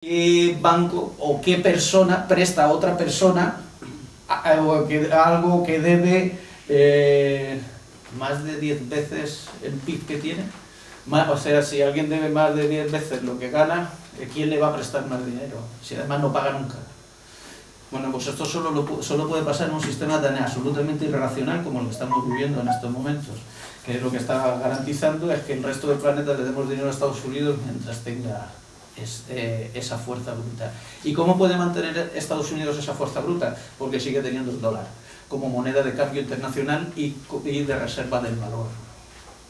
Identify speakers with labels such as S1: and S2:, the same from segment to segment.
S1: ¿Qué banco o qué persona presta a otra persona algo que debe más de 10 veces el PIB que tiene? O sea, si alguien debe más de 10 veces lo que gana, ¿quién le va a prestar más dinero? Si además no paga nunca. Bueno, pues esto solo puede pasar en un sistema tan absolutamente irracional como el que estamos viviendo en estos momentos, que es lo que está garantizando es que el resto del planeta le demos dinero a Estados Unidos mientras tenga esa fuerza bruta. ¿Y cómo puede mantener Estados Unidos esa fuerza bruta? Porque sigue teniendo el dólar como moneda de cambio internacional y de reserva del valor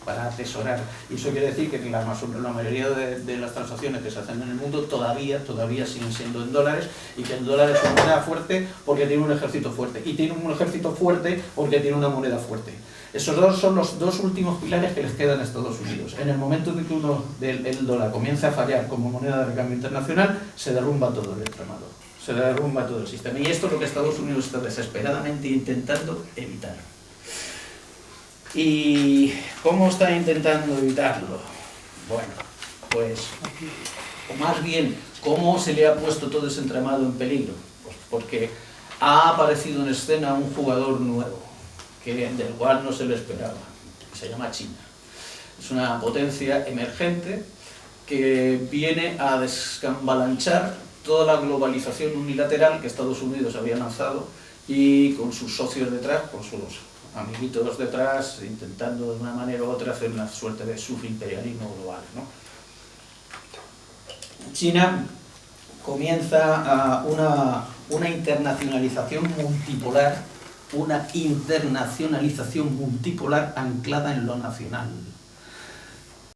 S1: para atesorar. Y eso quiere decir que la mayoría de las transacciones que se hacen en el mundo todavía siguen siendo en dólares, y que el dólar es una moneda fuerte porque tiene un ejército fuerte, y tiene un ejército fuerte porque tiene una moneda fuerte. Esos dos son los dos últimos pilares que les quedan a Estados Unidos. En el momento en que el dólar comience a fallar como moneda de cambio internacional, se derrumba todo el entramado, se derrumba todo el sistema. Y esto es lo que Estados Unidos está desesperadamente intentando evitar. ¿Y cómo está intentando evitarlo? Bueno, pues, o más bien, ¿cómo se le ha puesto todo ese entramado en peligro? Pues porque ha aparecido en escena un jugador nuevo, del cual no se le esperaba, se llama China. Es una potencia emergente que viene a descambalanchar toda la globalización unilateral que Estados Unidos había lanzado, y con sus socios detrás, con sus amiguitos detrás, intentando de una manera u otra hacer una suerte de subimperialismo global, ¿no? China comienza una internacionalización multipolar, anclada en lo nacional.